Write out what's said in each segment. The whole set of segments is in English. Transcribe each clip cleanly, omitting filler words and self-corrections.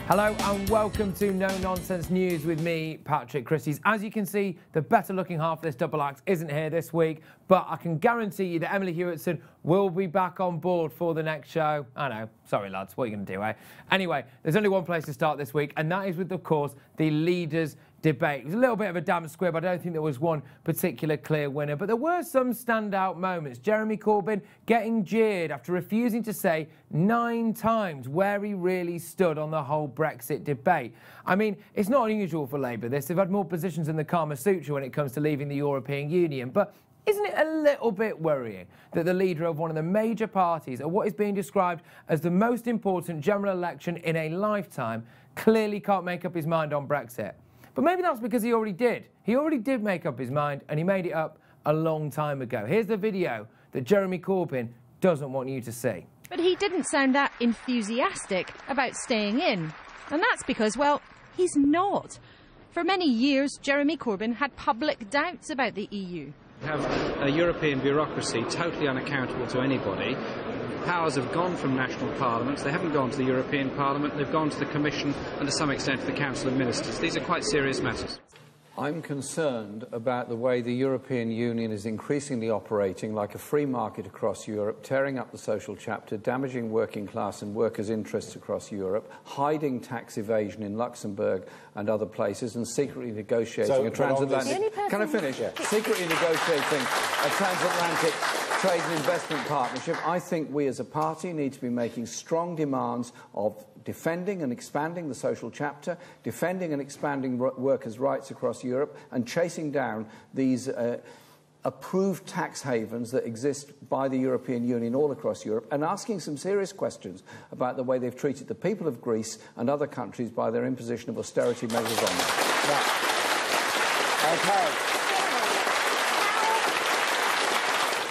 Hello and welcome to No Nonsense News with me, Patrick Christys. As you can see, the better looking half of this double act isn't here this week, but I can guarantee you that Emily Hewitson will be back on board for the next show. I know, sorry lads, what are you going to do, eh? Anyway, there's only one place to start this week, and that is with, of course, the leaders' debate. It was a little bit of a damn squib. I don't think there was one particular clear winner, but there were some standout moments. Jeremy Corbyn getting jeered after refusing to say 9 times where he really stood on the whole Brexit debate. I mean, it's not unusual for Labour this. They've had more positions in the Kama Sutra when it comes to leaving the European Union, but isn't it a little bit worrying that the leader of one of the major parties at what is being described as the most important general election in a lifetime clearly can't make up his mind on Brexit? But maybe that's because he already did. He already did make up his mind, and he made it up a long time ago. Here's the video that Jeremy Corbyn doesn't want you to see. But he didn't sound that enthusiastic about staying in. And that's because, well, he's not. For many years, Jeremy Corbyn had public doubts about the EU. We have a European bureaucracy totally unaccountable to anybody. Powers have gone from national parliaments. They haven't gone to the European Parliament. They've gone to the Commission and to some extent to the Council of Ministers. These are quite serious matters. I'm concerned about the way the European Union is increasingly operating like a free market across Europe, tearing up the social chapter, damaging working class and workers' interests across Europe, hiding tax evasion in Luxembourg and other places, and secretly negotiating a transatlantic... Can I finish? Yeah. Secretly negotiating a transatlantic trade and investment partnership. I think we as a party need to be making strong demands of defending and expanding the social chapter, defending and expanding workers' rights across Europe, and chasing down these approved tax havens that exist by the European Union all across Europe, and asking some serious questions about the way they've treated the people of Greece and other countries by their imposition of austerity measures on them.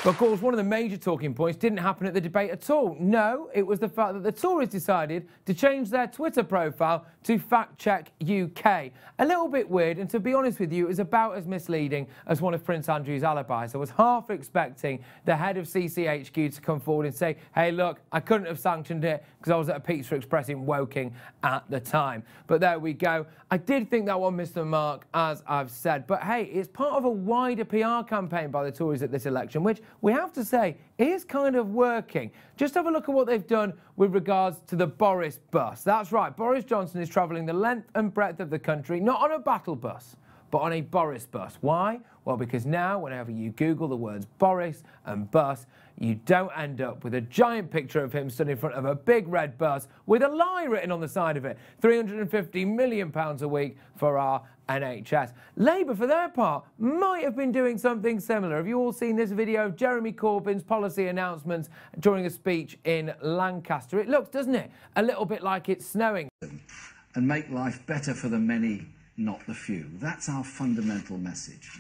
But of course, one of the major talking points didn't happen at the debate at all. No, it was the fact that the Tories decided to change their Twitter profile to Fact Check UK. A little bit weird, and to be honest with you, it was about as misleading as one of Prince Andrew's alibis. I was half expecting the head of CCHQ to come forward and say, hey, look, I couldn't have sanctioned it because I was at a Pizza Express in Woking at the time. But there we go. I did think that one missed the mark, as I've said. But hey, it's part of a wider PR campaign by the Tories at this election, which we have to say is kind of working. Just have a look at what they've done with regards to the Boris bus. That's right, Boris Johnson is travelling the length and breadth of the country, not on a battle bus, but on a Boris bus. Why? Well, because now, whenever you Google the words Boris and bus, you don't end up with a giant picture of him stood in front of a big red bus with a lie written on the side of it. £350 million a week for our NHS. Labour, for their part, might have been doing something similar. Have you all seen this video of Jeremy Corbyn's policy announcements during a speech in Lancaster? It looks, doesn't it, a little bit like it's snowing. And make life better for the many, not the few. That's our fundamental message.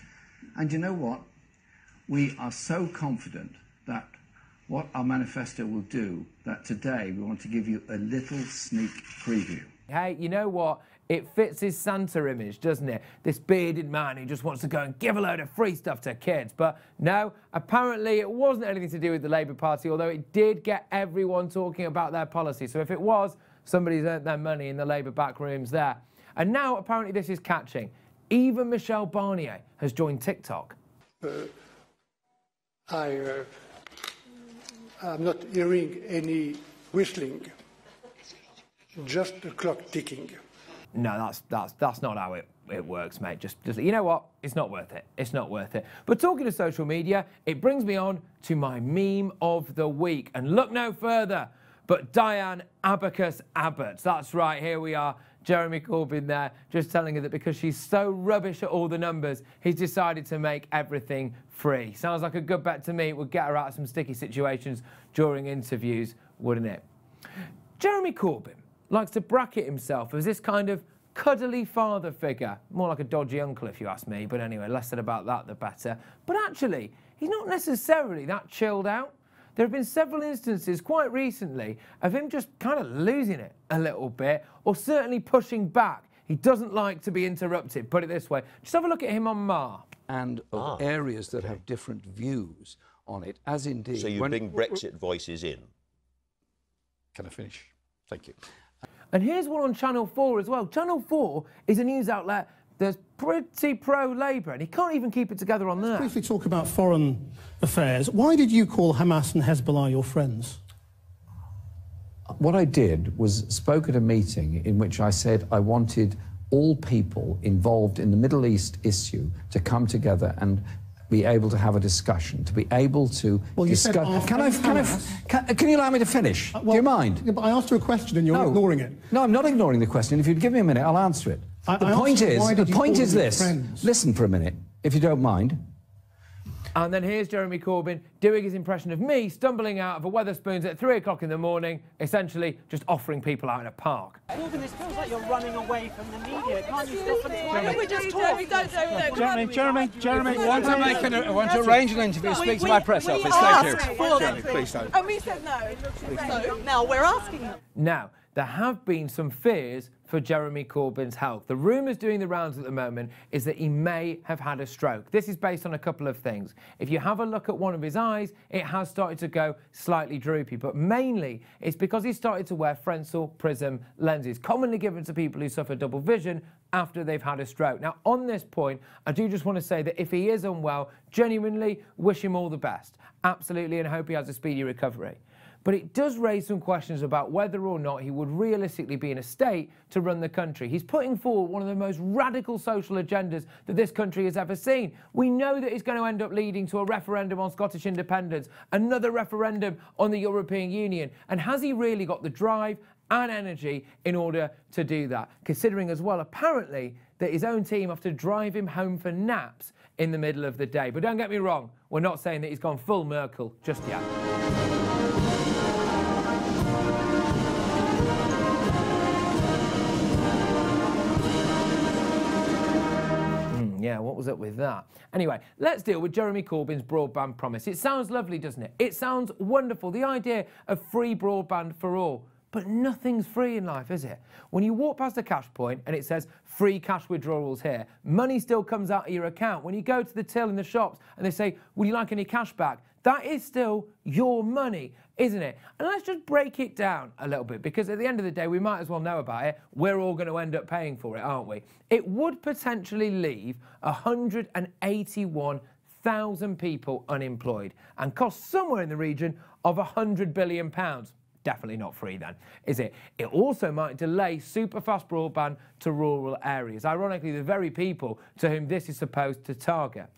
And you know what? We are so confident that what our manifesto will do, that today we want to give you a little sneak preview. Hey, you know what? It fits his Santa image, doesn't it? This bearded man who just wants to go and give a load of free stuff to kids. But no, apparently it wasn't anything to do with the Labour Party, although it did get everyone talking about their policy. So if it was, somebody's earned their money in the Labour back rooms there. And now apparently this is catching. Even Michelle Barnier has joined TikTok. I'm not hearing any whistling, just the clock ticking. No, that's not how it works, mate. Just you know what? It's not worth it. It's not worth it. But talking of social media, it brings me on to my meme of the week. And look no further but Diane Abacus Abbott. That's right, here we are. Jeremy Corbyn there, just telling her that because she's so rubbish at all the numbers, he's decided to make everything free. Sounds like a good bet to me. It would get her out of some sticky situations during interviews, wouldn't it? Jeremy Corbyn likes to bracket himself as this kind of cuddly father figure. More like a dodgy uncle, if you ask me. But anyway, less said about that, the better. But actually, he's not necessarily that chilled out. There have been several instances quite recently of him just kind of losing it a little bit, or certainly pushing back. He doesn't like to be interrupted, put it this way. Just have a look at him on Mar. And of areas that have different views on it, as indeed... So you bring Brexit voices in? Can I finish? Thank you. And here's one on Channel 4 as well. Channel 4 is a news outlet that's pretty pro-Labour, and he can't even keep it together on that. Let's briefly talk about foreign affairs. Why did you call Hamas and Hezbollah your friends? What I did was spoke at a meeting in which I said I wanted all people involved in the Middle East issue to come together and be able to have a discussion, to be able to discuss. Can you allow me to finish? Do you mind? Yeah, but I asked you a question and you're ignoring it. No, I'm not ignoring the question. If you'd give me a minute, I'll answer it. The point is this. Listen for a minute, if you don't mind. And then here's Jeremy Corbyn doing his impression of me stumbling out of a Wetherspoons at 3 o'clock in the morning, essentially just offering people out in a park. Corbyn, this feels like you're running away from the media. Can't you stop and Why don't we just talk? Jeremy, I want to arrange an interview. Speak to my press office. Thank you. Jeremy, please don't. And we said no. So now we're asking them. Now, there have been some fears for Jeremy Corbyn's health. The rumours doing the rounds at the moment is that he may have had a stroke. This is based on a couple of things. If you have a look at one of his eyes, it has started to go slightly droopy, but mainly it's because he started to wear Fresnel prism lenses, commonly given to people who suffer double vision after they've had a stroke. Now, on this point, I do just want to say that if he is unwell, genuinely wish him all the best. Absolutely, and hope he has a speedy recovery. But it does raise some questions about whether or not he would realistically be in a state to run the country. He's putting forward one of the most radical social agendas that this country has ever seen. We know that it's going to end up leading to a referendum on Scottish independence, another referendum on the European Union. And has he really got the drive and energy in order to do that? Considering as well, apparently, that his own team have to drive him home for naps in the middle of the day. But don't get me wrong, we're not saying that he's gone full Merkel just yet. Yeah, what was up with that? Anyway, let's deal with Jeremy Corbyn's broadband promise. It sounds lovely, doesn't it? It sounds wonderful, the idea of free broadband for all. But nothing's free in life, is it? When you walk past a cash point and it says free cash withdrawals here, money still comes out of your account. When you go to the till in the shops and they say, would you like any cash back? That is still your money, isn't it? And let's just break it down a little bit, because at the end of the day, we might as well know about it. We're all going to end up paying for it, aren't we? It would potentially leave 181,000 people unemployed and cost somewhere in the region of £100 billion. Definitely not free then, is it? It also might delay super-fast broadband to rural areas, ironically the very people to whom this is supposed to target.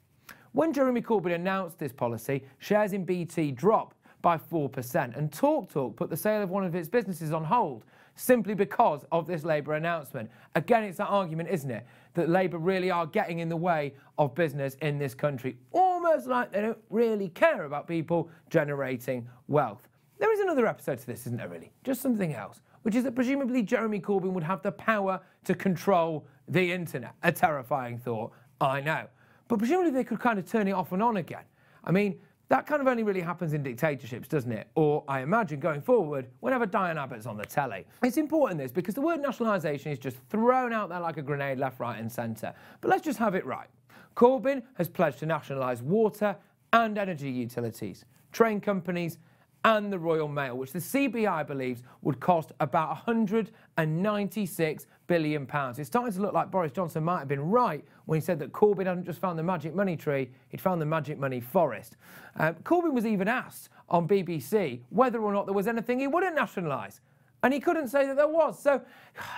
When Jeremy Corbyn announced this policy, shares in BT dropped by 4%, and TalkTalk put the sale of one of its businesses on hold simply because of this Labour announcement. Again, it's that argument, isn't it, that Labour really are getting in the way of business in this country, almost like they don't really care about people generating wealth. There is another episode to this, isn't there, really? Just something else, which is that presumably Jeremy Corbyn would have the power to control the internet. A terrifying thought, I know. But presumably they could kind of turn it off and on again. I mean, that kind of only really happens in dictatorships, doesn't it? Or, I imagine, going forward, whenever Diane Abbott's on the telly. It's important, this, because the word nationalisation is just thrown out there like a grenade left, right and centre. But let's just have it right. Corbyn has pledged to nationalise water and energy utilities, train companies and the Royal Mail, which the CBI believes would cost about £196 billion. It's starting to look like Boris Johnson might have been right when he said that Corbyn hadn't just found the magic money tree, he'd found the magic money forest. Corbyn was even asked on BBC whether or not there was anything he wouldn't nationalise, and he couldn't say that there was. So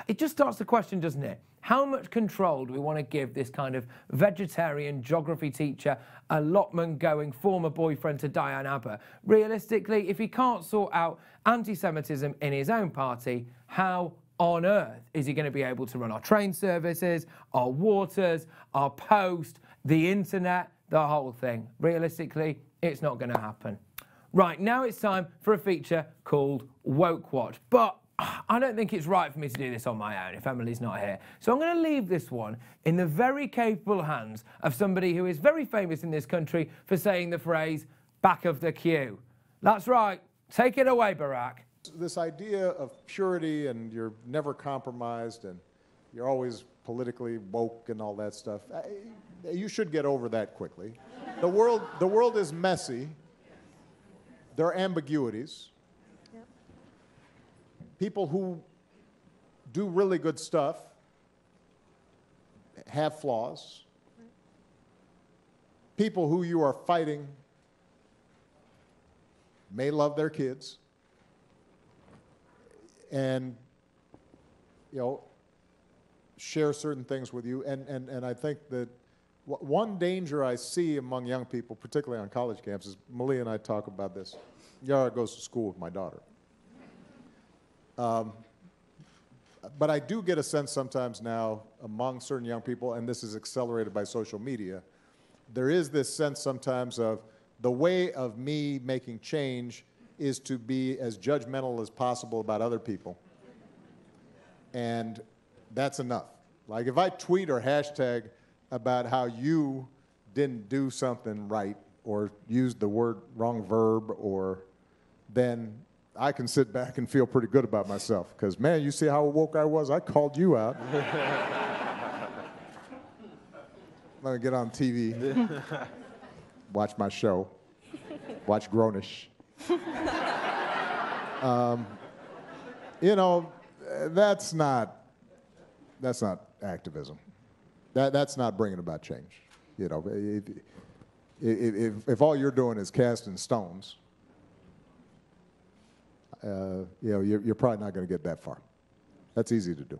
it just starts to question, doesn't it? How much control do we want to give this kind of vegetarian geography teacher, allotment-going former boyfriend to Diane Abbott? Realistically, if he can't sort out anti-Semitism in his own party, how on earth is he going to be able to run our train services, our waters, our post, the internet, the whole thing? Realistically, it's not going to happen. Right, now it's time for a feature called Woke Watch. But I don't think it's right for me to do this on my own if Emily's not here. So I'm going to leave this one in the very capable hands of somebody who is very famous in this country for saying the phrase, back of the queue. That's right. Take it away, Barack. This idea of purity and you're never compromised and you're always politically woke and all that stuff, you should get over that quickly. The world is messy. There are ambiguities. People who do really good stuff, have flaws. People who you are fighting may love their kids and, you know, share certain things with you. And I think that one danger I see among young people, particularly on college campuses, Malia and I talk about this. Yara goes to school with my daughter. But I do get a sense sometimes now among certain young people, and this is accelerated by social media, there is this sense sometimes of the way of me making change is to be as judgmental as possible about other people. And that's enough. Like if I tweet or hashtag about how you didn't do something right or used the wrong verb, or then I can sit back and feel pretty good about myself. Because, man, you see how woke I was? I called you out. I'm going to get on TV, watch my show, watch Grownish. You know, that's not activism. That's not bringing about change. You know, if all you're doing is casting stones, you know, you're probably not going to get that far. That's easy to do.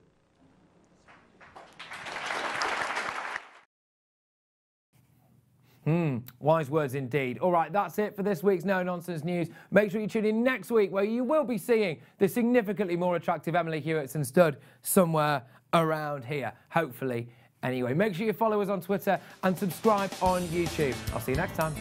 Wise words indeed. All right, that's it for this week's No Nonsense News. Make sure you tune in next week, where you will be seeing the significantly more attractive Emily Hewitson stood somewhere around here, hopefully. Anyway, make sure you follow us on Twitter and subscribe on YouTube. I'll see you next time.